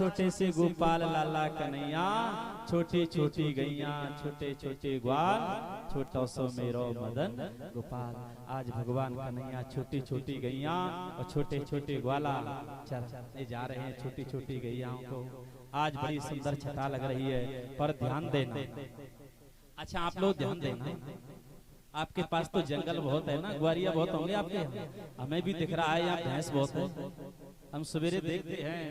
छोटे से गोपाल लाला कन्हैया, छोटी छोटी गैया छोटे छोटे ग्वाल, छोटा सो मेरो मदन गोपाल। आज भगवान कन्हैया छोटी छोटी गैया और छोटे छोटे ग्वाला चराने जा रहे हैं। छोटी छोटी गैयाओं को आज बड़ी सुंदर छटा लग रही है, पर ध्यान देना। अच्छा आप लोग ध्यान देना, आपके पास तो जंगल बहुत है ना, ग्वारिया बहुत होंगे आपके, हमें भी दिख रहा है यहाँ भैंस बहुत है। हम सवेरे देखते हैं,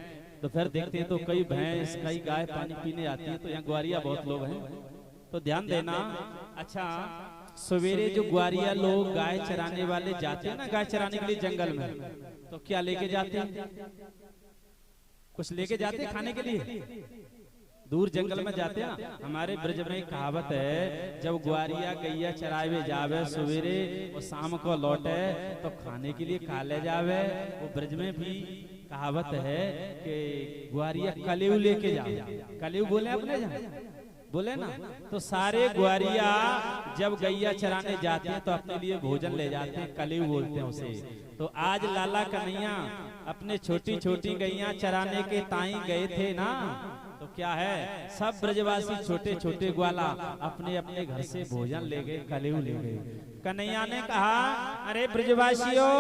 दोपहर देखते हैं तो कई भैंस कई गाय पानी पीने आती है, तो यहाँ ग्वारिया बहुत लोग हैं, तो ध्यान देना। अच्छा सवेरे जो ग्वारिया लोग गाय चराने वाले जाते हैं ना, गाय चराने के लिए जंगल में, तो क्या लेके जाते हैं? कुछ लेके जाते हैं खाने के लिए, दूर जंगल में जाते हैं ना। हमारे ब्रज में कहावत है, जब ग्वारिया गैया चरावे जावे सवेरे और शाम को लौटे तो खाने के लिए खा ले जावे। वो ब्रज में भी कहावत है कि ग्वारिया कलेऊ लेके जावे। कलेऊ बोले अपने जहाँ बोले ना, तो सारे ग्वारिया जब गैया चराने जाते हैं तो अपने लिए भोजन ले जाते हैं, कलेऊ बोलते हैं उसे। तो आज लाला कन्हैया अपने छोटी छोटी गैया चराने के ताई गए थे ना, तो क्या है सब ब्रजवासी छोटे छोटे ग्वाला अपने अपने घर से भोजन ले गए, कलेऊ ले गए। कन्हैया ने कहा, अरे ब्रजवासियों,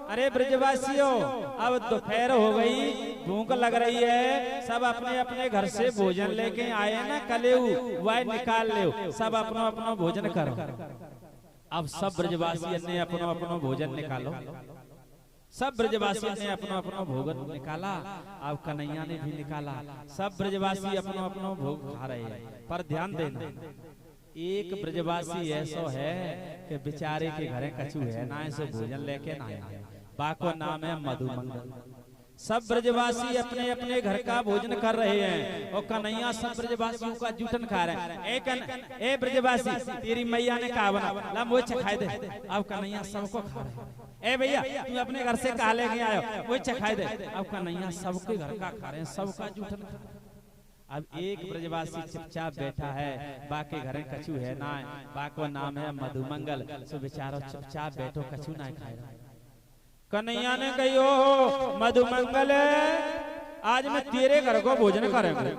अरे ब्रजवासियों, अब दोपहर हो गई, भूख लग रही है, सब अपने अपने घर से भोजन लेके आए ना, कलेऊ वह निकाल ले, सब अपना अपना भोजन करो। अब सब ब्रजवासी ने अपना अपना भोजन निकालो, सब ब्रजवासी ने अपना अपना भोजन निकाला। अब कन्हैया ने भी निकाला, सब ब्रजवासी अपना अपना भोग खा रहे हैं। पर ध्यान देना, एक ब्रजवासी ऐसा है कि बेचारे के घरे कछु है ना, ऐसे भोजन लेके ना आया, बाको नाम है मधुमंगल। सब ब्रजवासी अपने अपने घर का भोजन कर रहे हैं और कन्हैया सब ब्रजवासियों का जूठन खा रहे हैं। ए ब्रजवासी, तेरी मैया ने कहा बना ला मुझे चखाए दे। अब कन्हैया सबको खा रहे हैं। ए भैया तुम अपने घर से कहा लेके आयो, मुझे चखाए दे। अब कन्हैया सबके घर का खा रहे हैं, सबका जूठन खा रहे हैं। अब एक ब्रजवासी चुपचाप बैठा है, बाकी घरे कछु है ना, बाको नाम है मधुमंगल, सो बेचारो चुपचाप बैठो, कछु ना खाए। कन्हैया ने कहियो मधुमंगल, आज मैं तेरे घर को भोजन करेंगे,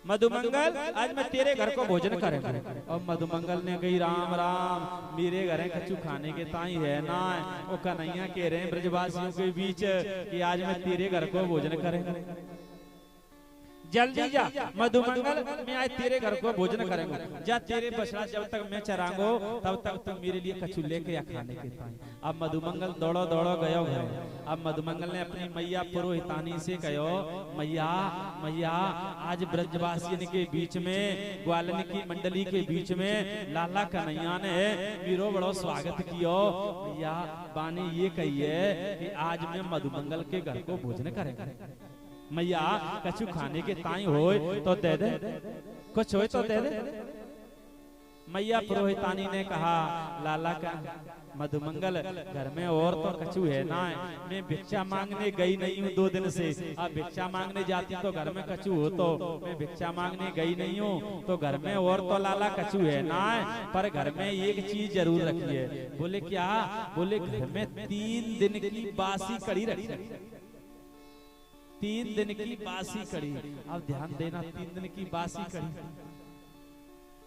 मधुमंगल आज मैं तेरे घर को भोजन करेंगे। और मधुमंगल ने कही, राम राम, मेरे घर कछु खाने के ताई है ना। वो कन्हैया कह रहे हैं ब्रजवासियों के बीच कि आज मैं तेरे घर को भोजन करेंगे, जल्दी जा मधुमंगल, मैं आज तेरे घर को भोजन करेंगे, जा तेरे बछड़ा जब तक मैं चरांगो तब तक तुम मेरे लिए कछु लेके या खाने के ताई। अब मधुमंगल दौड़ो दौड़ो गयो घर। अब मधुमंगल ने अपनी मैया पुरोहितानी से कहो, मैया मैया, आज ब्रजवासियों के बीच में, ग्वालन की मंडली के बीच में लाला कन्हैया ने वीरो बड़ो स्वागत कियो। मैया बानी ये कही है कि आज मैं मधुमंगल के घर को भोजन करेंगे, मैया कछु खाने के ताई होए तो दे दे, कुछ होए तो दे दे। मैया पुरोहितानी ने कहा, लाला का मधुमंगल घर में और तो कछु है ना, मैं भिक्षा मांगने गई नहीं हूँ 2 दिन से। अब भिक्षा मांगने जाती तो घर में कछु हो, तो मैं भिक्षा मांगने गई नहीं हूँ, तो घर में और तो लाला कछु है ना, पर घर में एक चीज जरूर रखी है। बोले क्या? बोले घर में 3 दिन की बासी कड़ी रखी, 3 दिन की बासी कड़ी। अब ध्यान देना, 3 दिन की बासी कड़ी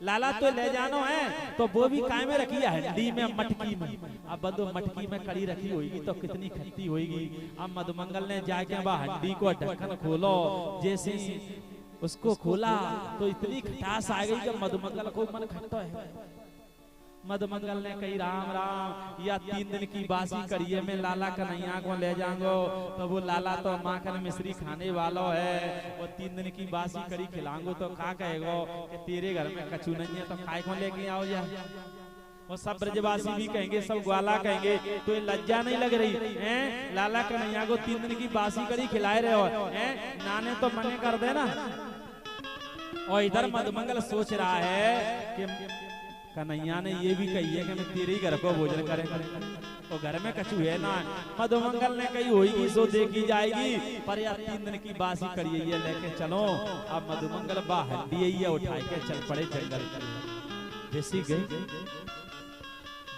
लाला तो ले जानो है, तो वो भी काय में रखी है? हंडी में, मटकी में। अब बंदो मटकी में कड़ी रखी होगी तो कितनी खट्टी होगी। अब मधुमंगल ने जाके वह हंडी को ढक्कन खोलो, जैसे उसको खोला तो इतनी खटास आ गई कि मधुमंगल को मन खट्टा है। मधुमंगल ने कही, राम राम, या 3 दिन की बासी कड़िए में लाला कन्हैया को ले जाऊंगो, तो वो लाला तो माखन मिश्री खाने वाला है, वो 3 दिन की बासी कड़ी खिलाऊंगो तो का कहेगो कि तेरे घर में कछु नहीं है, तो खाए को लेके आओ जा। वो सब ब्रजवासी भी कहेंगे, सब ग्वाला कहेंगे, तो ये लज्जा नहीं लग रही है? लाला कन्हैया को 3 दिन की बासी कड़ी खिलाए रहे हो, नाने तो मने कर देना। और इधर मधुमंगल सोच रहा है कि कन्हैया ने ये भी कही है कि मैं तेरे ही घर को भोजन करेंगे, तो घर में कछु है ना। मधुमंगल ने कही होगी सो देखी जाएगी, पर यार 3 दिन की बासी कड़ी है लेके चलो। अब मधुमंगल बा हड्डी है उठा के चल पड़े जंगल। जैसी गई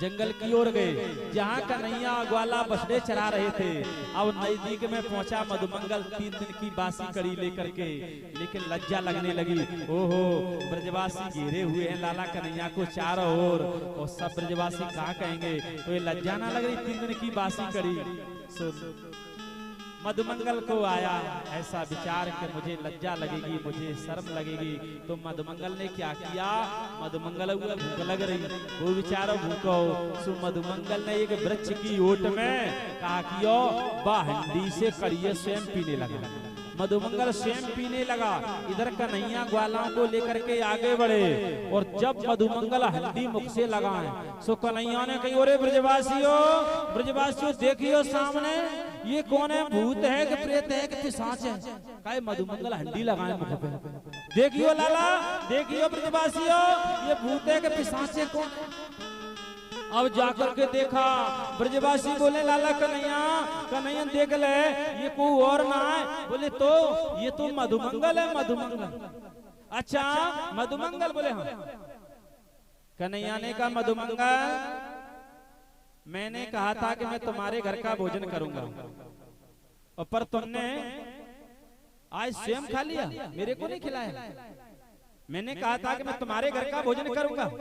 जंगल की ओर गए जहाँ कन्हैया ग्वाला बछड़े चरा रहे थे। अब नजदीक में पहुंचा मधुमंगल 3 दिन की बासी कड़ी लेकर के, लेकिन लज्जा लगने लगी। ओहो, ब्रजवासी घेरे हुए हैं लाला कन्हैया को चारों ओर, और सब ब्रजवासी कहाँ कहेंगे, तो ये लज्जा ना लग रही 3 दिन की बासी कड़ी। मधुमंगल को आया ऐसा विचार कि मुझे लज्जा लगेगी, मुझे शर्म लगेगी। तो मधुमंगल ने क्या किया, मधुमंगल हुआ भूख लग रही, वो बेचारा भूखो। सो मधुमंगल ने एक वृक्ष की ओट में कहा कियो हंडी से कड़िए स्वयं पीने लगा। मधुमंगल स्वयं पीने लगा। इधर कन्हैया ग्वालाओं को लेकर के आगे बढ़े, और जब मधुमंगल हंडी मुख से लगाए, सो कन्हैया ने कही अरे ब्रजवासियों देखियो सामने ये कौन है, भूत है कि प्रेत है कि पिशाच है। कहे मधुमंगल हंडी लगाए मुख पे, देखियो लाला, देखियो ब्रजवासियों ये भूत है कि पिशाच है कौन। अब जाकर के देखा, ब्रजवासी बोले लाला कन्हैया देख ले ये कोई और ना है। बोले तो ये तो मधुमंगल है, मधुमंगल। अच्छा मधुमंगल, बोले हाँ। कन्हैया ने कहा मधुमंगल मैंने कहा था कि मैं तुम्हारे घर का भोजन करूंगा, और पर तुमने आज स्वयं खा लिया, मेरे को नहीं खिलाया। मैंने कहा था कि मैं तुम्हारे घर का भोजन करूंगा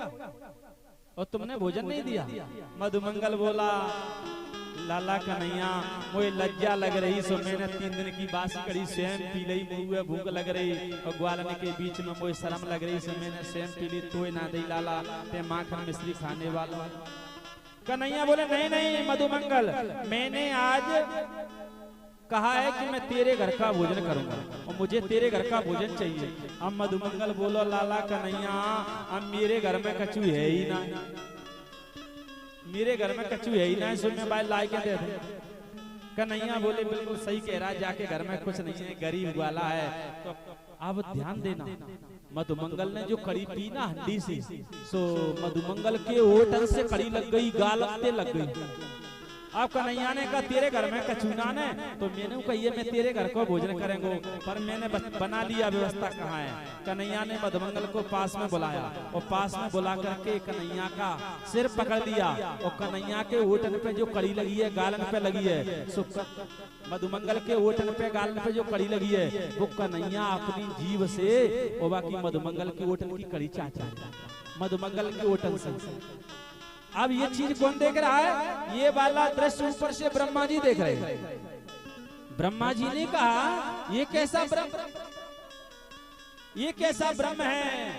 और तुमने भोजन नहीं दिया। मधुमंगल बोला लाला कन्हैया मुझे लज्जा लग रही, सो मैंने 3 दिन की बासी कड़ी स्वयं पी ली, मुझे भूख लग रही और ग्वालन के बीच में मुझे शर्म लग रही, सो मैंने स्वयं पी ली, तो ना दे लाला ते माखन मिश्री खाने वाला। कन्हैया बोले नहीं नहीं मधुमंगल, मैंने आज कहा है कि मैं तेरे घर का भोजन करूंगा और मुझे तेरे घर का भोजन चाहिए। अब मधुमंगल बोलो लाला कन्हैया अब मेरे घर में कछु है ही ना, मेरे घर में कछु है ही ना, सो मैं भाई ला के दे दे। कन्हैया बोले बिल्कुल सही कह रहा है, जाके घर में कुछ नहीं है, गरीब वाला है। तो अब ध्यान देना, मधुमंगल ने जो कड़ी पी ना हंडी से, सो मधुमंगल के होठन से कड़ी लग गई, गालते लग गई। अब कन्हैया ने कहा तेरे घर में कचूना ने, तो मैंने कही मैं तेरे घर को भोजन करेंगे, पर मैंने बना लिया व्यवस्था कहाँ है। कन्हैया ने मधुमंगल को पास में बुलाया और पास में बुला करके कन्हैया का सिर पकड़ लिया, और कन्हैया के होठन पे जो कड़ी लगी है गालन पे लगी है, सो मधुमंगल के होठन पे गालन पे जो कड़ी लगी है वो कन्हैया अपनी जीभ से और बाकी मधुमंगल के होठन की कड़ी चाटा मधुमंगल के होठन से। अब ये चीज कौन देख रहा है, ये वाला दृश्य ऊपर से ब्रह्मा जी देख रहे हैं। ब्रह्मा जी ने कहा ये कैसा ब्रह्म, ये कैसा ब्रह्म है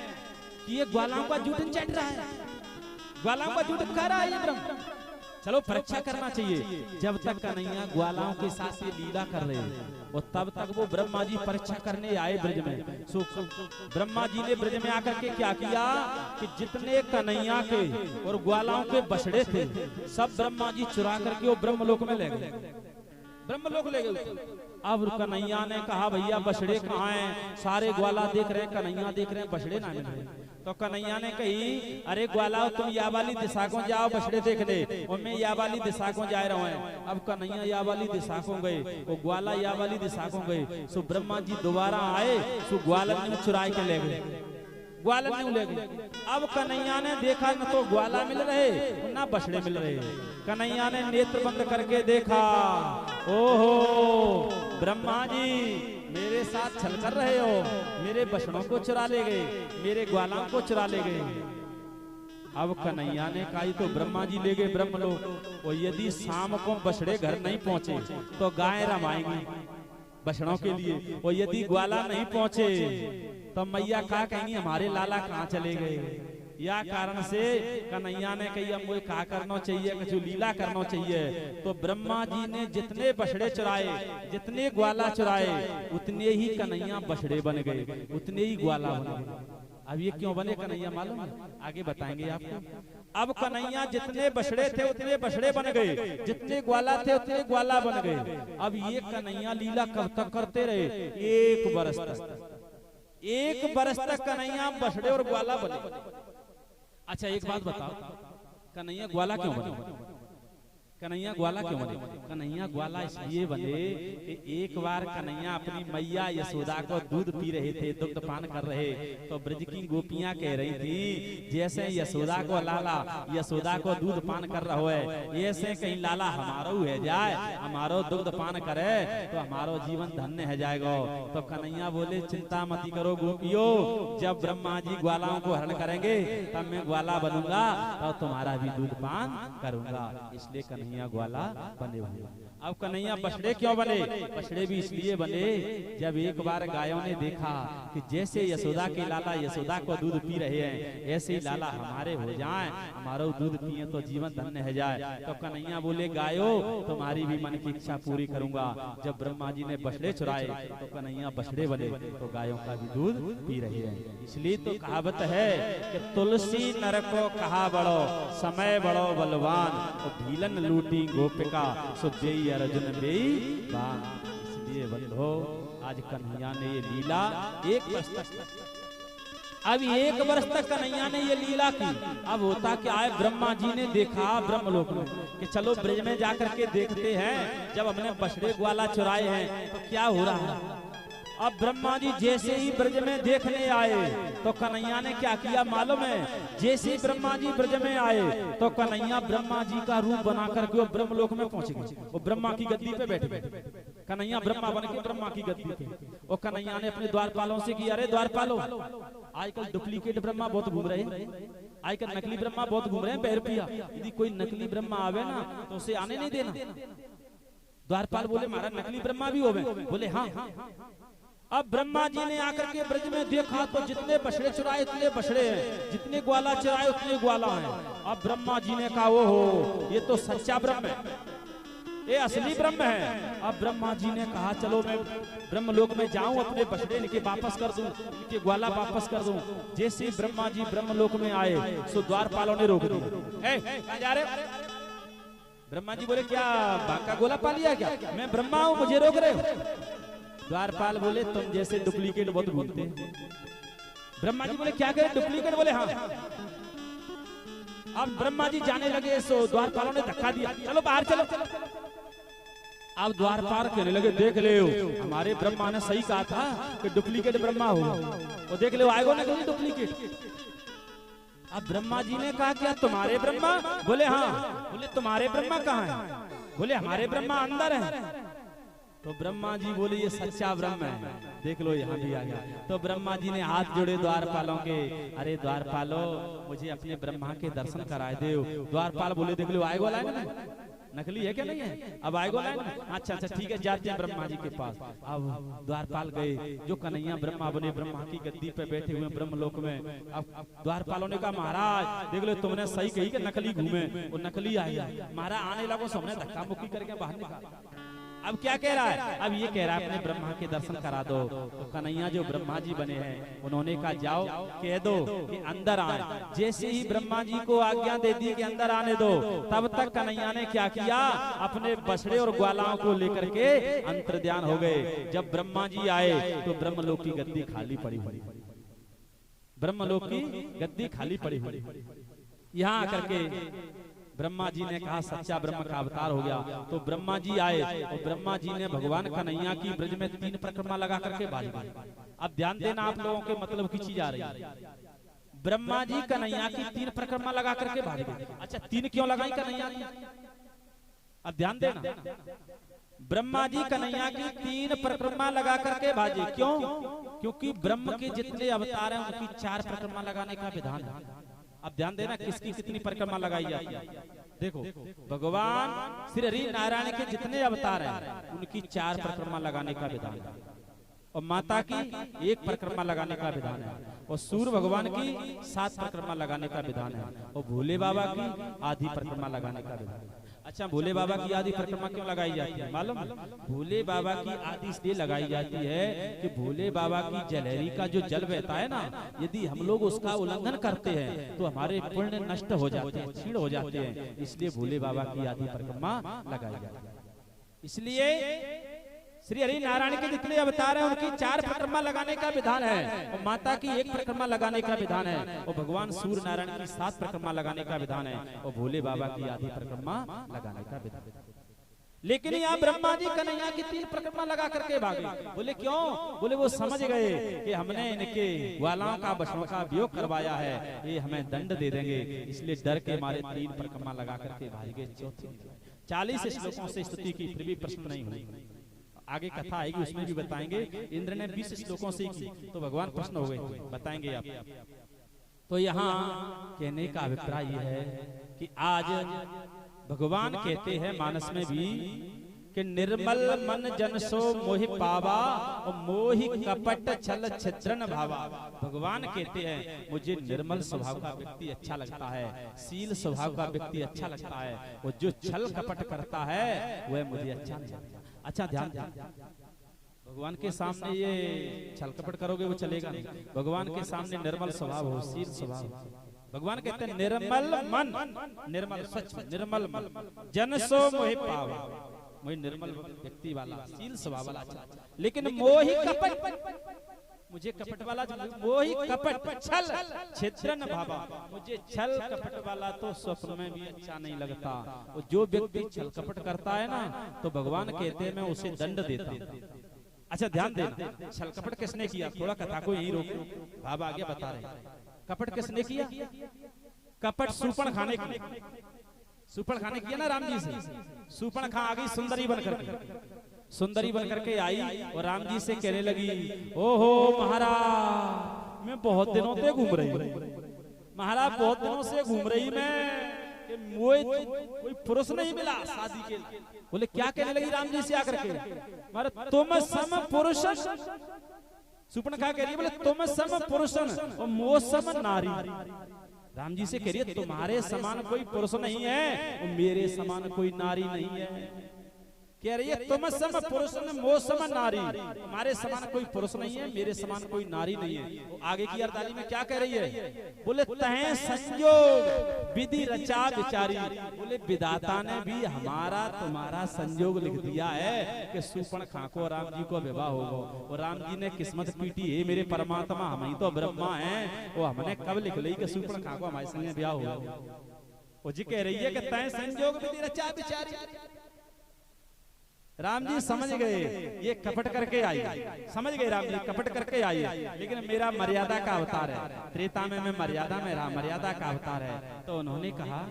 कि ये ग्वालाओं का जूठन चट रहा है, ग्वालाओं का जूठन खा रहा है ये ब्रह्म। चलो परीक्षा करना चाहिए। जब तक कन्हैया ग्वालाओं के साथ ये लीला कर रहे हैं और तब तक वो ब्रह्मा जी परीक्षा करने आए ब्रज में। सो ब्रह्मा जी ने ब्रज में आकर के क्या किया कि जितने कन्हैया के और ग्वालाओं के बछड़े थे सब ब्रह्मा जी चुरा करके वो ब्रह्मलोक में ले गए, ब्रह्मलोक ले गए। अब कन्हैया ने कहा भैया बछड़े कहाँ हैं, सारे ग्वाला देख रहे हैं, कन्हैया देख रहे हैं, बछड़े ना मिल रहे। तो कन्हैया ने कही अरे ग्वाला तुम या वाली दिशा को जाओ बछड़े देखने, और मैं या वाली दिशा को जा रहा हूँ। अब कन्हैया या वाली दिशा को गए, वो ग्वाला या वाली दिशा को गए। सो ब्रह्मा जी दोबारा आए, सो ग्वालन ने चुराए के ले गए, ग्वालन ने ले गए। अब कन्हैया ने देखा न तो ग्वाला मिल रहे ना बछड़े मिल रहे। कन्हैया ने नेत्र बंद करके देखा, ओहो ब्रह्मा जी मेरे साथ छल कर रहे हो, मेरे बछड़ों को चुरा ले गए, मेरे ग्वालों को चुरा ले गए। अब कन्हैया ने कहा तो ब्रह्मा जी ले गए ब्रह्मलोक, और यदि शाम को बछड़े घर नहीं पहुंचे तो गाय रमाएंगी बछड़ों के लिए, और यदि ग्वाला नहीं पहुंचे तो मैया क्या कहेंगी हमारे लाला कहाँ चले गए। या कारण से कन्हैया ने कही अब मुझे क्या करना चाहिए, कुछ लीला करना चाहिए। तो ब्रह्मा जी ने जितने बछड़े चुराए, जितने ग्वाला चुराए, उतने ही कन्हैया बछड़े बन गए, उतने ही ग्वाला बन गए। अब ये क्यों बने कन्हैया मालूम है, आगे बताएंगे आपको। अब कन्हैया जितने बछड़े थे उतने बछड़े बन गए, जितने ग्वाला थे उतने ग्वाला बन गए। अब ये कन्हैया लीला कब तक करते रहे, 1 बरस तक, 1 बरस तक कन्हैया बछड़े और ग्वाला बने। अच्छा एक बात बताओ, कन्हैया ग्वाला क्यों बने? कन्हैया ग्वाला क्यों बने? कन्हैया ग्वाला इसलिए बने कि एक बार कन्हैया अपनी मैया यशोदा को दूध पी रहे थे, दुग्ध पान कर रहे, तो ब्रज की गोपियां कह रही थी जैसे यशोदा को लाला यशोदा को दूध पान कर रहा है, ऐसे कहीं लाला हमारो है जाए, हमारो दुग्ध पान करे तो हमारो जीवन धन्य है जाएगा। तो कन्हैया बोले चिंता मत करो गोपियों, जब ब्रह्मा जी ग्वालाओं को हरण करेंगे तब मैं ग्वाला बनूंगा और तुम्हारा भी दूध पान करूंगा। इसलिए कन्हैया ग्वाला बने हुए। अब कन्हैया बछड़े क्यों बने? बछड़े भी इसलिए बने जब एक बार गायों ने देखा कि जैसे यशोदा के लाला यशोदा को दूध पी रहे हैं, ऐसे ही लाला हमारे हो जाएं, हमारा दूध पिए तो जीवन धन्य है जाए। तो कन्हैया बोले गायो तुम्हारी भी मन की इच्छा पूरी करूंगा। जब ब्रह्मा जी ने बछड़े चुराए तो कन्हैया बछड़े बने, तो गायों का भी दूध पी रहे हैं। इसलिए तो कहावत है कि तुलसी नर को कहा बड़ो समय बड़ो बलवान, तो भीलन लूटी गोपिका सुजई अर्जुन बेई बान। इसलिए बंधो आज कन्हैया ने ये लीला एक वर्ष तक, अब एक वर्ष तक कन्हैया ने ये लीला की। अब होता क्या है, ब्रह्मा जी ने देखा ब्रह्मलोक में कि चलो ब्रज में जाकर के देखते हैं, जब हमने बछड़े ग्वाला चुराए हैं तो क्या हो रहा है। अब ब्रह्मा जी जैसे ही ब्रज में देखने आए तो कन्हैया ने क्या किया मालूम है? जैसे ही ब्रह्मा जी ब्रज में आए तो कन्हैया ब्रह्मा जी का रूप बना करके वो ब्रह्मलोक में पहुंच गए। वो ब्रह्मा की गद्दी पे बैठे, कन्हैया ब्रह्मा बन के ब्रह्मा की गद्दी पे। और कन्हैया ने अपने द्वारपालों से किया, अरे द्वारपालों आजकल डुप्लीकेट ब्रह्मा बहुत घूम रहे हैं, आजकल नकली ब्रह्मा बहुत घूम रहे हैं पैरपिया, यदि कोई नकली ब्रह्मा आवे ना तो उसे आने नहीं देना। द्वारपाल बोले महाराज नकली ब्रह्मा भी होवे? बोले हाँ। अब ब्रह्मा जी ने आकर के ब्रज में देखा तो जितने बछड़े चुराए उतने बछड़े हैं, जितने ग्वाला चुराए उतने ग्वाला हैं। अब ब्रह्मा जी ने कहा वो हो ये तो सच्चा ब्रह्म है, ये असली ब्रह्म है। अब ब्रह्मा जी ने कहा चलो मैं ब्रह्मलोक में जाऊं, अपने बछड़े इनके वापस कर दूं, इनके ग्वाला वापस कर दूं। जैसे ही ब्रह्मा जी ब्रह्मलोक में आए सो द्वारपालों ने रोक दिया। कहां जा रहे? ब्रह्मा जी बोले क्या बांका गोला पा लिया क्या? मैं ब्रह्मा हूं, मुझे रोक रहे हो? द्वारपाल बोले तुम जैसे डुप्लीकेट बहुत घूमते हैं। ब्रह्मा जी बोले क्या कहे डुप्लीकेट? बोले हाँ। अब ब्रह्मा जी जाने लगे सो द्वारपालों ने धक्का दिया, चलो बाहर चलो। अब द्वारपाल कहने लगे देख ले हमारे ब्रह्मा ने सही कहा था कि डुप्लीकेट ब्रह्मा हो, वो देख ले आएगो ना कोई डुप्लीकेट। अब ब्रह्मा जी ने कहा क्या तुम्हारे ब्रह्मा? बोले हाँ। बोले तुम्हारे ब्रह्मा कहाँ है? बोले हमारे ब्रह्मा अंदर है। तो ब्रह्मा जी बोले ये सच्चा ब्रह्म है, देख लो यहाँ भी आ गया। तो ब्रह्मा जी ने हाथ जोड़े द्वारपालों के, अरे द्वारपालो मुझे अपने ब्रह्मा के दर्शन कराए दे। द्वारपाल बोले देख लो आएगो लाएगा ना, नकली है क्या नहीं है? अब आएगो लाएगा ना? अच्छा अच्छा ठीक है, जाते हैं ब्रह्मा जी के पास। अब द्वारपाल गए, जो कन्हैया ब्रह्मा बने ब्रह्मा की गद्दी पे बैठे हुए ब्रह्मलोक में। अब द्वारपालों ने कहा महाराज देख लो तुमने सही कही कि नकली घूमे, वो नकली आया। महाराज आने लगो, सबने धक्का मुक्की करके बाहर निकाला। अब क्या कह रहा है? अब ये कह रहा है अपने ब्रह्मा के दर्शन करा दो। तो कन्हैया जो ब्रह्मा जी बने हैं उन्होंने कहा जाओ कह दो कि अंदर आए। जैसे ही ब्रह्मा जी को आज्ञा दे दी कि अंदर आने दो, तब तक कन्हैया ने क्या किया, अपने बछड़े और ग्वालाओं को लेकर के अंतर्ध्यान हो गए। जब ब्रह्मा जी आए तो ब्रह्मलोक की गद्दी खाली पड़ी हुई, ब्रह्मलोक की गद्दी खाली पड़ी हुई। यहाँ आकर के ब्रह्मा जी ने कहा सच्चा ब्रह्म का अवतार हो गया। तो ब्रह्मा जी आए और ब्रह्मा जी ने भगवान कन्हैया की ब्रज में 3 परिक्रमा लगा करके बारी बारी। अब ध्यान देना आप लोगों के मतलब की चीज आ रही है। ब्रह्मा जी कन्हैया की 3 परिक्रमा लगा करके बारी बारी। अच्छा 3 क्यों लगाई कन्हैया की? अब ध्यान देना, ब्रह्मा जी कन्हैया की 3 परिक्रमा लगा करके भाजे। क्यों? क्योंकि ब्रह्म के जितने अवतार हैं उनकी 4 परिक्रमा लगाने का विधान है। अब ध्यान देना किसकी कितनी परिक्रमा लगाई जाती है। देखो भगवान श्री हरि नारायण के जितने अवतार हैं उनकी 4 परिक्रमा लगाने का विधान है, और माता की 1 परिक्रमा लगाने का विधान है, और सूर्य भगवान की 7 परिक्रमा लगाने का विधान है, और भोले बाबा की आधी परिक्रमा लगाने का विधान है। अच्छा भोले बाबा की आधी परिक्रमा क्यों लगाई जाती है मालूम? भोले बाबा की आधी इसलिए लगाई जाती है कि भोले बाबा की जलहरी का जो जल बहता है ना, यदि हम लोग उसका उल्लंघन करते हैं तो हमारे पुण्य नष्ट हो जाते हैं, क्षीण हो जाते हैं। इसलिए भोले बाबा की आधी परिक्रमा लगाई जाती है। इसलिए श्री हरि नारायण के जितने अवतार हैं उनकी 4 परिक्रमा लगाने का विधान है और माता की 1 परिक्रमा लगाने का विधान है और भगवान सूर्य नारायण की 7 परिक्रमा लगाने का विधान है और भोले बाबा की आधी परिक्रमा लगाने का विधान है। लेकिन यहाँ ब्रह्मा जी कन्हैया की 3 परिक्रमा लगा करके भागे। बोले क्यों? बोले वो समझ गए कि हमने इनके ग्वालों का बछड़ों का वियोग करवाया है, ये हमें दंड दे देंगे, इसलिए डर के मारे 3 परिक्रमा लगा करके भागे। 40 श्लोकों से स्तुति की, फिर भी प्रश्न नहीं हुई। आगे कथा आएगी उसमें भी बताएंगे। इंद्र ने 20 श्लोकों से की तो भगवान प्रश्न हो गए, बताएंगे आप। तो यहाँ कहने का अभिप्राय यह है कि आज भगवान कहते हैं मानस में भी कि निर्मल मन जन सो मोहि पावा और मोहि कपट छल छिद्रन भावा। भगवान कहते हैं मुझे निर्मल स्वभाव का व्यक्ति अच्छा लगता है, शील स्वभाव का व्यक्ति अच्छा लगता है, और जो छल कपट करता है वह मुझे अच्छा नहीं लगता। अच्छा ध्यान, भगवान के सामने ये छल कपट करोगे वो चलेगा नहीं। भगवान के सामने निर्मल स्वभाव हो, शील स्वभाव। भगवान कहते हैं निर्मल मन, निर्मल सच, निर्मल मन जन सो मोहि पावा, मुझे निर्मल व्यक्ति वाला शील स्वभाव वाला अच्छा। लेकिन मोहि कपट, मुझे कपट वाला, मोहि कपट छल छिद्रन भावा, मुझे छल कपट वाला तो स्वप्न में भी अच्छा नहीं लगता। और जो व्यक्ति छल कपट करता है ना तो भगवान कहते हैं मैं उसे दंड देता हूँ। अच्छा ध्यान देना, छल कपट किसने किया? थोड़ा कथा को यही रोको, बाबा आगे बता रहे। कपट किसने किया? कपट सूपण खाने की, सूपण खाने किया ना राम जी से। सूपण खा आ गई सुंदरी बनकर के, सुंदरी बनकर के आई और राम जी से कहने लगी, ओहो महाराज मैं बहुत दिनों से घूम रही हूँ, महाराज बहुत दिनों से घूम रही मैं, कोई पुरुष नहीं मिला शादी के लिए। बोले क्या कहने लगी राम जी से आकर के? महाराज तुम सम पुरुष, सुपर्णखा कह रही है बोले तुम सम पुरुषन और मो सम नारी। राम जी से कह रही है तुम्हारे समान कोई पुरुष नहीं है और मेरे समान कोई नारी नहीं है। कह रही है तुम सम पुरुष मो सम नारी, हमारे समान कोई पुरुष नहीं है, मेरे समान कोई नारी नहीं है। आगे की अरदाली में क्या कह रही है? बोले तहें संयोग विधि रचा विचारी, बोले विधाता ने भी हमारा तुम्हारा संयोग लिख दिया है कि सुपर्णखा को राम जी को विवाह होगा। और राम जी ने किस्मत पीटी है मेरे परमात्मा, हम ही तो ब्रह्मा हैं, वो हमने कब लिख ली कि सुपर्णखा को हमारे संग ब्याह होगा। वो जी कह रही है कि तहें संयोग विधि रचा विचारी। राम जी समझ गए ये कपट करके आई, समझ गए राम जी कपट करके आई, लेकिन मेरा मर्यादा का अवतार है, त्रेता में मैं मर्यादा में रहा, मर्यादा का अवतार है। तो उन्होंने कहा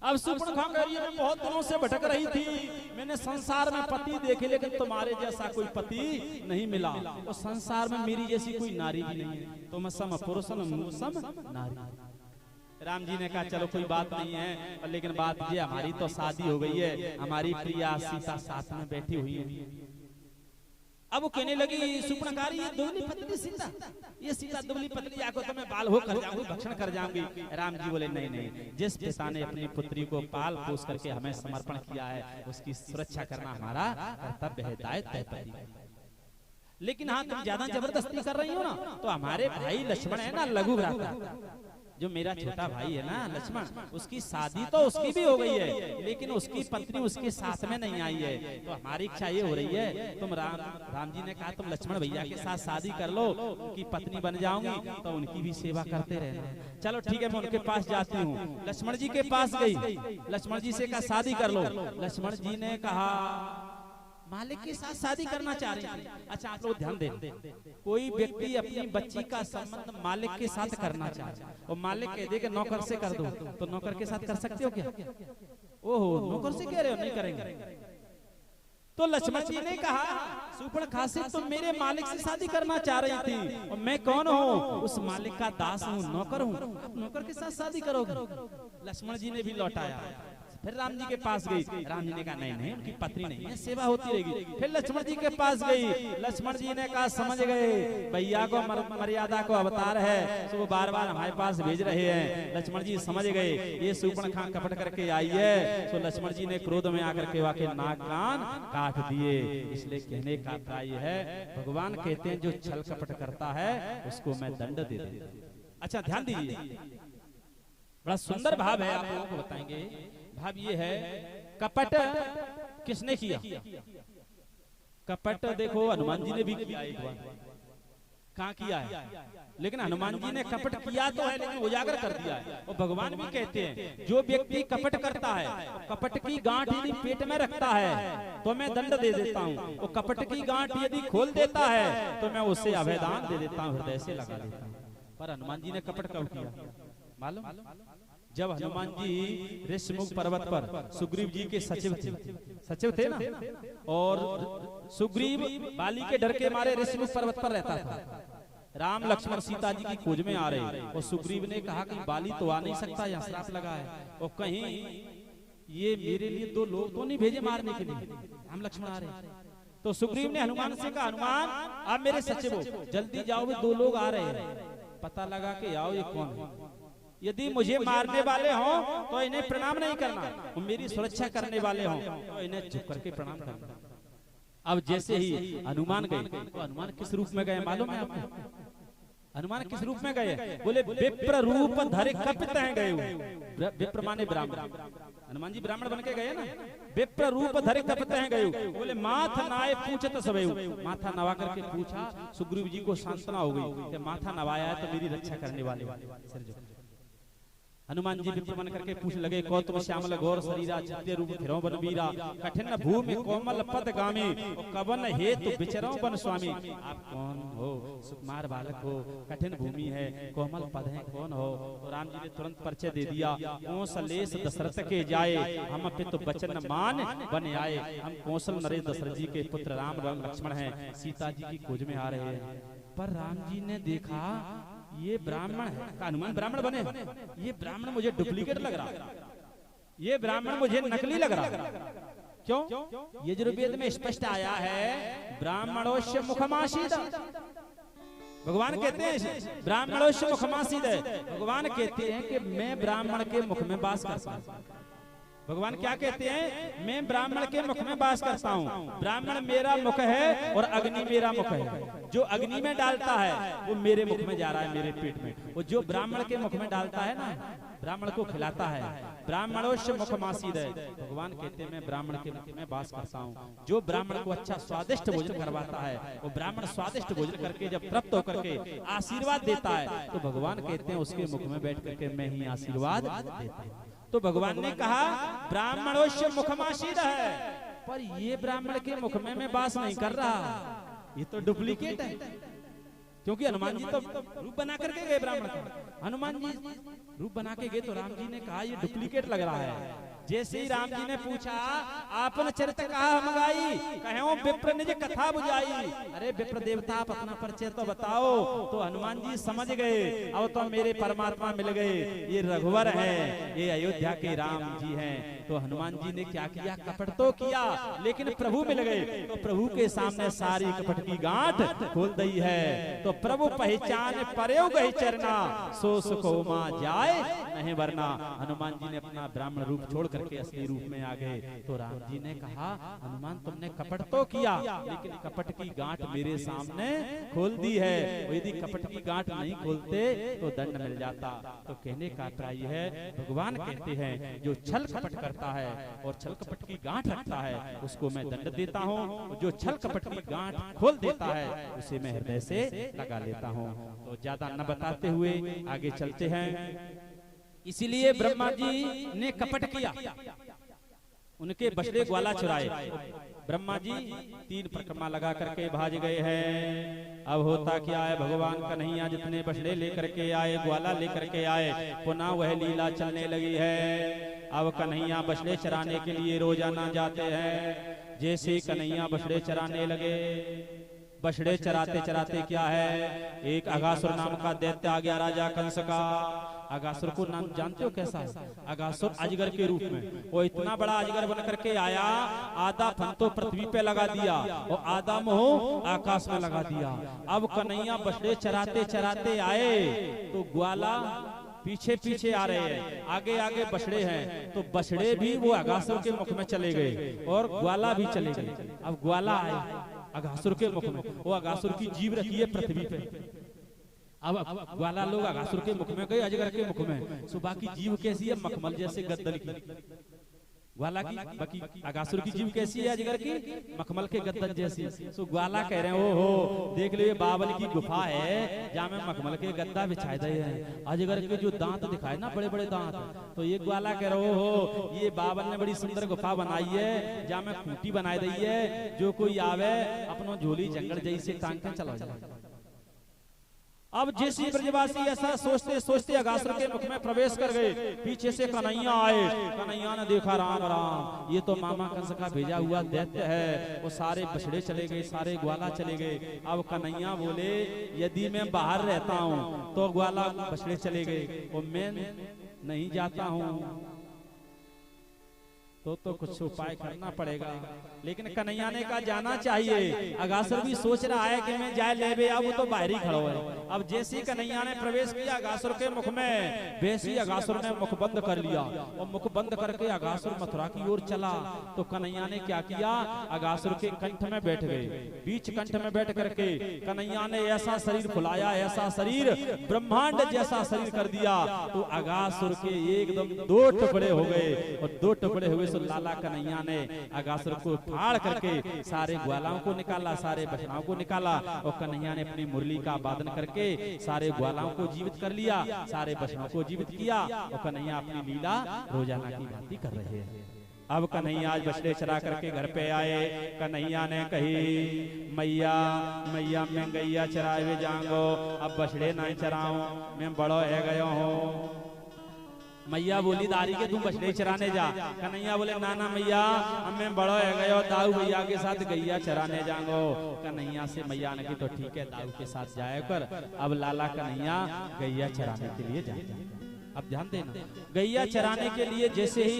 अब सुपर्णखा कह रही है मैं बहुत दिनों से भटक रही थी, मैंने संसार में पति देखे लेकिन तुम्हारे जैसा कोई पति नहीं मिला, और संसार में मेरी जैसी कोई नारी भी नहीं है, तुम सम पुरुष सम नारी। राम जी ने कहा चलो कोई बात नहीं है, लेकिन बात ये हमारी तो शादी हो गई है, हमारी प्रिया सीता साथ में बैठी हुई है। अब वो कहने लगी सुपर्णकारी ये दुबली पतली सीता, ये सीता दुबली पतली आंखों तो मैं बाल हो कर जाऊंगी, भक्षण कर जाऊंगी। राम जी बोले नहीं नहीं, जिस पिता ने अपनी पुत्री को पाल पोस करके हमें समर्पण किया है उसकी सुरक्षा करना हमारा कर्तव्य है, दायित्व है। लेकिन हाँ तुम ज्यादा जबरदस्ती कर रही हो ना, तो हमारे भाई लक्ष्मण है ना लघु भ्राता, जो मेरा छोटा भाई है ना लक्ष्मण, उसकी शादी तो उसकी भी हो गई है लेकिन उसकी पत्नी उसके साथ में नहीं आई है। तो हमारी इच्छा ये हो रही है तुम राम जी ने कहा तुम लक्ष्मण भैया के साथ शादी कर लो, उनकी पत्नी बन जाऊंगी तो उनकी भी सेवा करते रहना। चलो ठीक है मैं उनके पास जाती हूँ। लक्ष्मण जी के पास गई, लक्ष्मण जी से कहा शादी कर लो। लक्ष्मण जी ने कहा मालिक के साथ शादी करना चाह रही थी। अच्छा आप लोग ध्यान दें, कोई व्यक्ति अपनी बच्ची का संबंध मालिक के साथ करना चाहे और मालिक कह दे कि नौकर से कर दो, तो नौकर के साथ कर सकते हो क्या? ओहो नौकर से कह रहे हो नहीं करेंगे। तो लक्ष्मण जी ने कहा सुपर्णखा से तुम मेरे मालिक से शादी करना चाह रही थी और मैं कौन हूँ? उस मालिक का दास हूँ, नौकर हूँ, आप नौकर के साथ शादी करोगे? लक्ष्मण जी ने भी लौटाया। फिर राम जी के पास गई, राम जी ने कहा नहीं नहीं उनकी पत्नी नहीं है, सेवा होती रहेगी। फिर लक्ष्मण जी के पास गई, लक्ष्मण जी ने कहा समझ गए भैया को मर्यादा को अवतार है तो वो बार बार हमारे पास भेज रहे हैं। लक्ष्मण जी समझ गए ये सुपर्णखा कपट करके आई है, तो लक्ष्मण जी ने क्रोध में आकर के वाकई नाक कान काट दिए। इसलिए कहने का अभिप्राय है भगवान कहते हैं जो छल कपट करता है उसको मैं दंड दे दूं। अच्छा ध्यान दीजिए, बड़ा सुंदर भाव है, आप लोगों को बताएंगे। भाव ये है कपट किसने किया? कपट देखो हनुमान जी ने भी किया एक बार, कहाँ किया है, लेकिन हनुमान जी ने कपट किया तो है लेकिन उजागर कर दिया है। और भगवान भी कहते हैं जो व्यक्ति कपट करता है, कपट की गांठ यदि पेट में रखता है तो मैं दंड दे देता हूँ, और कपट की गांठ यदि खोल देता है तो मैं उसे अभयदान दे देता हूँ, हृदय से लगा देता हूँ। पर हनुमान जी ने कपट कब किया मालूम? जब हनुमान जी ऋषिमुख पर्वत पर सुग्रीव जी के सचिव थे ना, और सुग्रीव बाली के डर के मारे ऋषिमुख पर्वत पर रहता था। राम लक्ष्मण सीता जी की खोज में आ रहे, और सुग्रीव ने कहा कि बाली तो आ नहीं सकता, यहाँ श्राप लगा है, और कहीं ये मेरे लिए 2 लोग तो नहीं भेजे मारने के लिए, राम लक्ष्मण आ रहे। तो सुग्रीव ने हनुमान से कहा, हनुमान आप मेरे सचिव हो, जल्दी जाओ, वे 2 लोग आ रहे हैं, पता लगा के आओ ये कौन है। यदि मुझे मारने वाले हों तो इन्हें प्रणाम नहीं करना, और मेरी सुरक्षा करने वाले हों तो इन्हें झुक करके प्रणाम करना। अब जैसे ही हनुमान गए, तो हनुमान किस रूप में गए मालूम है आपको? हनुमान किस रूप में गए? बोले विप्र रूप धरे कपित हैं गए। विप्र माने ब्राह्मण, हनुमान जी ब्राह्मण बन के गए ना। विप्र रूप धरे कपित हैं गए। बोले माथा नाए पूछत सबे, माथा नवा करके पूछा, सुग्रीव जी को सांत्वना हो गई कि माथा नवाया है तो मेरी रक्षा करने वाले सिर झुक। हनुमान जी विप्र बन करके पूछ लगे, कौतुम श्यामल गौर शरीरा, चित्ते रूप फिरौ बन वीरा, कठिन भूमि कोमल पद गामी, कवन हेतु विचरौ बन स्वामी। आप कौन हो? सुकुमार बालक हो, कठिन भूमि है, कोमल पद है, कौन हो? तो राम जी ने तुरंत परिचय दे दिया, कौशलेश दशरथ के जाए, हम पितु बचन मान बन आए। हम कौशल नरेश दशरथ जी के पुत्र राम लक्ष्मण हैं, सीता जी की खोज में आ रहे हैं। पर राम जी ने देखा ये ब्राह्मण है, हनुमान ब्राह्मण बने, ये ब्राह्मण मुझे डुप्लीकेट लग रहा, ये ब्राह्मण मुझे नकली लग रहा। क्यों? यजुर्वेद में स्पष्ट आया है, ब्राह्मणोस्य मुखमासीद। भगवान कहते हैं ब्राह्मणोस्य मुखमासीद है। भगवान कहते हैं कि मैं ब्राह्मण के मुख में वास करता हूँ। भगवान क्या कहते हैं? मैं ब्राह्मण के मुख में वास करता हूँ। ब्राह्मण मेरा मुख है और अग्नि मेरा मुख है। जो अग्नि में डालता है वो मेरे मुख में जा रहा है, मेरे पेट में। और जो ब्राह्मण के मुख में डालता है ना, ब्राह्मण को खिलाता है। ब्राह्मणोस्य मुखमासीद है। भगवान कहते हैं मैं ब्राह्मण के मुख में वास करता हूँ। जो ब्राह्मण को अच्छा स्वादिष्ट भोजन करवाता है, वो ब्राह्मण स्वादिष्ट भोजन करके जब तृप्त होकर के आशीर्वाद देता है, तो भगवान कहते हैं उसके मुख में बैठ करके मैं ही आशीर्वाद देता हूँ। तो भगवान ने कहा ब्राह्मणोस्य मुखमासीद है, पर ये ब्राह्मण के मुख में मैं वास नहीं कर रहा, ये तो डुप्लीकेट है। क्योंकि हनुमान जी तो रूप बना करके गए ब्राह्मण का, हनुमान जी रूप बना के गए, तो राम जी ने कहा ये डुप्लीकेट लग रहा है। जैसे ही राम जी ने पूछा आपन चरित कहा हम गाई, कहो विप्र निज कथा बुझाई। अरे विप्र देवता आप अपना परिचय तो बताओ। तो हनुमान जी समझ गए, अब तो मेरे परमात्मा मिल गए, ये रघुवर हैं, ये अयोध्या के राम जी हैं। तो हनुमान जी ने क्या किया? कपट तो किया, लेकिन प्रभु मिल गए, तो प्रभु के सामने सारी कपट की गांठ खोल दी है। तो प्रभु पहचान पर्यो गई चरना, सो सुखो मा जाए नहीं वरना। हनुमान जी ने अपना ब्राह्मण रूप छोड़ करके असली रूप में आ गए। तो राम जी ने कहा हनुमान तुमने कपट तो किया, लेकिन कपट की गांठ मेरे सामने खोल दी है। यदि कपट की गांठ नहीं खोलते तो दंड मिल जाता। तो कहने का अभिप्राय है, भगवान कहते हैं जो छल कपट करता है और छल कपट की गांठ रखता है उसको मैं दंड देता हूँ, जो छल कपट की गांठ खोल देता है उसे मैं हृदय से लगा लेता हूँ। तो ज्यादा न बताते हुए आगे चलते हैं। इसीलिए ब्रह्मा जी ने कपट किया, उनके बछड़े ग्वाला चुराए। ब्रह्मा जी 3 परिक्रमा लगा करके भाज गए हैं। अब होता क्या है, भगवान कन्हैया जितने बछड़े लेकर के आए, ग्वाला लेकर के आए, पुनः वह लीला चलने लगी है। अब कन्हैया बछड़े चराने के लिए रोजाना जाते हैं। जैसे कन्हैया बछड़े चराने लगे, बछड़े चराते चराते क्या है, एक अगासुर नाम का दैत्य आ गया, राजा कंस का। अगासुर को नाम जानते हो कैसा है? अगासुर अजगर के रूप में, वो इतना बड़ा अजगर बन करके आया, आधा फन तो पृथ्वी पे लगा दिया और आधा मुंह आकाश में लगा दिया। अब कन्हैया बछड़े चराते चराते आए तो ग्वाला पीछे पीछे आ रहे हैं, आगे आगे बछड़े हैं, तो बछड़े भी वो अगासुर के मुख में चले गए और ग्वाला भी चले गए। अब ग्वाला आए अगासुर के मुख में, वो अगासुर की जीभ रखी है पृथ्वी पे। अब ग्वाला लोग अगासुर के मुख में गए, अजगर के मुख में। सुबह की जीव कैसी है? मखमल जैसे गद्दल की। ग्वाला की बाकी अगासुर की जीव कैसी है अजगर की? मखमल के गद्दन जैसी। सो ग्वाला कह रहे हैं ओ देख लो ये बावल की गुफा है जहाँ में मखमल के गद्दा बिछाए दे हैं। अजगर के जो दांत दिखाए ना बड़े बड़े दांत, तो ये ग्वाला कह रहे हो ये बावल ने बड़ी सुंदर गुफा बनाई है जहाँ में खूंटी बनाई दी है, जो कोई आवे अपनो झोली जंगल जैसे टांग के चला जाए। अब जैसे ब्रजवासी ऐसा सोचते सोचते अगासुर के मुख में प्रवेश कर गए, पीछे से कन्हैया आए। कन्हैया ने देखा राम राम ये तो मामा कंस का भेजा हुआ दैत्य है। वो सारे बछड़े चले गए, सारे ग्वाला चले गए। अब कन्हैया बोले यदि मैं बाहर रहता हूँ तो ग्वाला बछड़े चले गए, और मैं नहीं जाता हूँ तो कुछ उपाय करना पड़ेगा। लेकिन कन्हैया ने कहा जाना चाहिए। अगासुर भी सोच रहा है कि मैं जाए ले बे, अब वो तो बाहर ही खड़ा है। अब जैसे ही कन्हैया ने प्रवेश किया अगासुर के मुख में, वैसे ही अगासुर ने मुख बंद कर लिया, और मुख बंद करके अगासुर मथुरा की ओर चला। तो कन्हैया ने क्या किया, अगासुर के कंठ में बैठ गए, बीच कंठ में बैठ करके कन्हैया ने ऐसा शरीर फुलाया, ऐसा शरीर ब्रह्मांड जैसा शरीर कर दिया। तो अगासुर के एकदम 2 टुकड़े हो गए, और 2 टुकड़े हुए तो लाला कन्हैया ने अगासुर को फाड़ करके सारे ग्वालाओं को निकाला, सारे बछड़ाओं को निकाला, और कन्हैया ने अपनी मुरली का वादन करके सारे ग्वालाओं को जीवित कर लिया, सारे बछड़ों को जीवित किया। और कन्हैया अपनी लीला रोजाना की भांति कर रहे हैं। अब कन्हैया आज बछड़े चरा करके घर पे आए। कन्हैया ने कही मैया मैया मैं गैया चरावे जाऊंगो, अब बछड़े नहीं चराऊं, मैं बड़ो है गयो हूँ। मैया बोली दारी के तुम बछड़े चराने जा। कन्हैया बोले नाना मैया अब मैं बड़ो है गयो, दाऊ भैया के साथ गैया चराने जाऊंगो। कन्हैया से मैया ने की तो ठीक है दाऊ के साथ जाए कर। अब लाला कन्हैया गैया चराने के लिए जाए। अब ध्यान देना, गैया चराने के लिए जैसे ही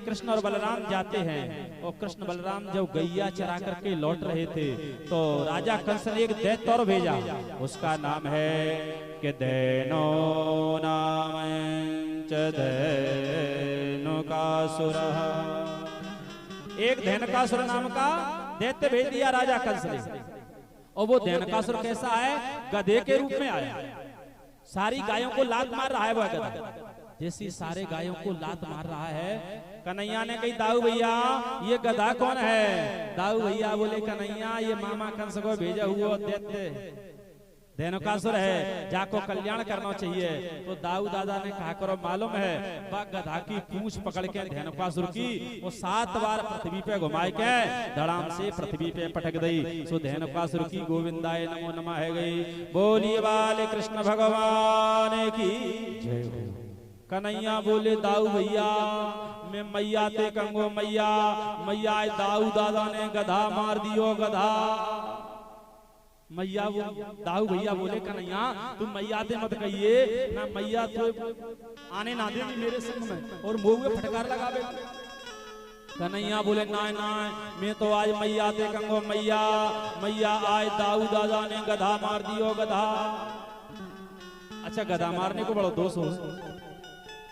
कृष्ण और बलराम जाते हैं, और कृष्ण बलराम जब गैया चरा करके लौट रहे थे तो राजा कंस ने एक दैत्य और भेजा, उसका नाम है कि दैनो नाम धेनुकासुर। एक धेनुकासुर नाम का दैत्य भेज दिया राजा कंस ने। और वो धेनुकासुर कैसा है, गधे के रूप में आया, सारी गायों को लात मार रहा है वह गधा। जैसी सारे गायों को लात मार रहा है, कन्हैया ने कही दाऊ भैया ये गधा कौन है? दाऊ भैया बोले कन्हैया ये मामा कंस को भेजा हुआ दैत्य धेनुकासुर है, जाको कल्याण करना चाहिए। तो दाऊ दादा ने कहा करो मालूम है, वह गधा की पूंछ पकड़ के धेनुकासुर की वो 7 बार पृथ्वी पे घुमाए के धड़ाम से पृथ्वी पे पटक गई। सो धेनुकासुर की गोविंदाय नमो नमः है गई। बोलिए वाले कृष्ण भगवान की जय हो। कन्हैया बोले दाऊ भैया मैं मैया ते कंगो मैया मैया दाऊ दादा ने गधा मार दियो गधा। मैया वो दाऊ भैया बोले कन्हैया तुम मैया दे मत कहिए ना, मैया तो आने ना देगी मेरे संग में और मुंह में फटकार लगावे। कन्हैया बोले ना ना मैं तो आज मैया दे कंगो मैया मैया आज दाऊ दादा ने गधा मार दियो गधा। अच्छा गधा मारने को बड़ा दोष हो,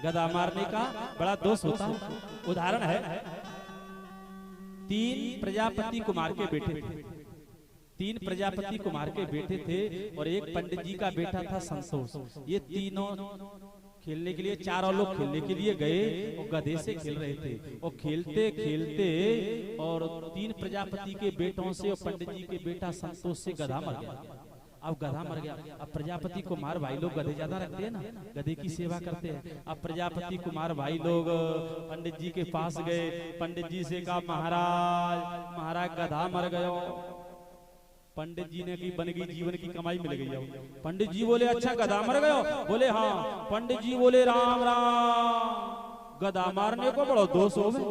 गधा मारने का बड़ा दोष होता। उदाहरण है 3 प्रजापति कुमार के बेटे थे, 3 प्रजापति कुमार के बेटे थे और एक पंडित जी का बेटा था संतोष। ये तीनों खेलने के लिए 4 लोग खेलने के लिए गए और गधे से खेल रहे थे। और खेलते खेलते और 3 प्रजापति के बेटों से और पंडित जी के बेटा संतोष से गधा मर गया। अब गधा मर गया। अब प्रजापति कुमार भाई लोग गधे ज्यादा रखते हैं ना, गधे की सेवा करते हैं। अब प्रजापति कुमार भाई लोग पंडित जी के पास गए, पंडित जी से कहा महाराज महाराज गधा मर गयो। पंडित जी ने की बन गई जीवन की कमाई मिल गई। पंडित जी बोले अच्छा गधा मर गयो? बोले हाँ। पंडित जी बोले राम राम गधा मारने को बड़ा दोष हो गए,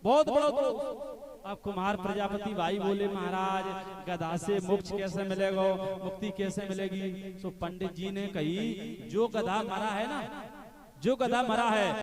बहुत बड़ा दोष। अब कुमार प्रजापति भाई बोले महाराज गधा से मोक्ष कैसे मिलेगा, मुक्ति कैसे मिलेगी? तो पंडित जी ने कही जो गधा मरा है ना, जो गधा मरा है